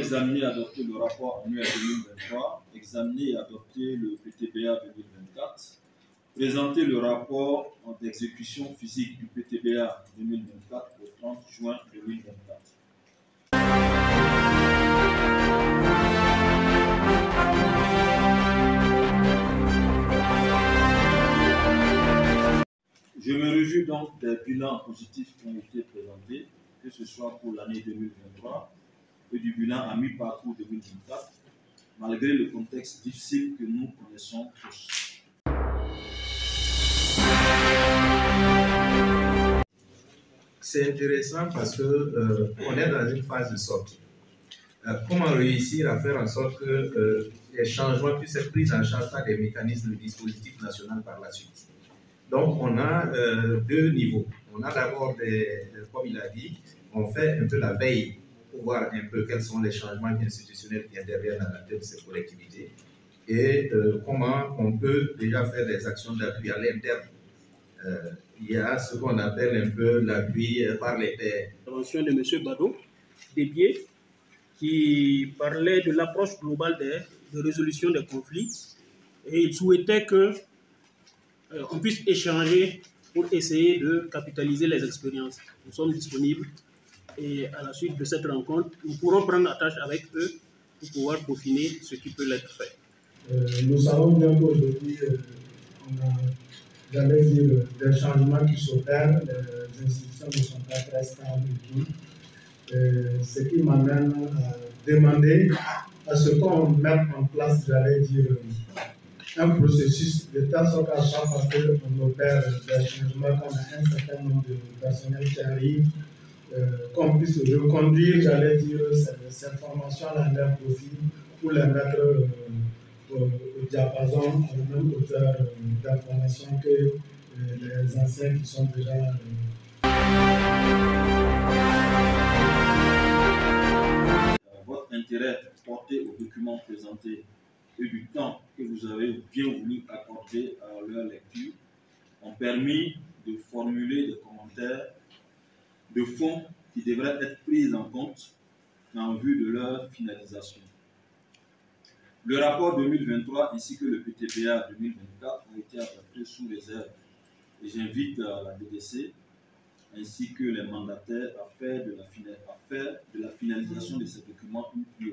examiner et adopter le rapport annuel 2023, examiner et adopter le PTBA 2024, présenter le rapport d'exécution physique du PTBA 2024 au 30 juin 2024. Je me réjouis donc des bilans positifs qui ont été présentés, que ce soit pour l'année 2023 et du bilan à mi-parcours 2024, malgré le contexte difficile que nous connaissons tous. C'est intéressant parce que on est dans une phase de sortie. Comment réussir à faire en sorte que les changements puissent être pris en charge par des mécanismes du dispositif national par la suite. Donc, on a deux niveaux. On a d'abord, comme il a dit, on fait un peu la veille pour voir un peu quels sont les changements institutionnels qui interviennent dans la tête de ces collectivités et comment on peut déjà faire des actions d'appui à l'interne. Il y a ce qu'on appelle un peu l'appui par les pairs. L'intervention de M. Bado, Débier, qui parlait de l'approche globale de résolution des conflits et il souhaitait que on puisse échanger pour essayer de capitaliser les expériences. Nous sommes disponibles et à la suite de cette rencontre, nous pourrons prendre attache avec eux pour pouvoir peaufiner ce qui peut l'être fait. Nous savons bien qu'aujourd'hui, on a, j'allais dire, des changements qui s'opèrent, les institutions ne sont pas très stables et tout. Ce qui m'amène à demander à ce qu'on mette en place, j'allais dire, un processus de telle sorte à chaque fois qu'on opère des changements, qu'on a un certain nombre de personnels qui arrivent, qu'on puisse reconduire, j'allais dire, ces formations-là à leur profil pour les mettre au diapason, à la même hauteur d'information que les anciens qui sont déjà. Votre intérêt porté aux documents présentés et du temps que vous avez bien voulu accorder à leur lecture ont permis de formuler des commentaires de fond qui devraient être pris en compte en vue de leur finalisation. Le rapport 2023 ainsi que le PTBA 2024 ont été adoptés sous réserve et j'invite la DDC ainsi que les mandataires à faire de la finalisation de ces documents une priorité.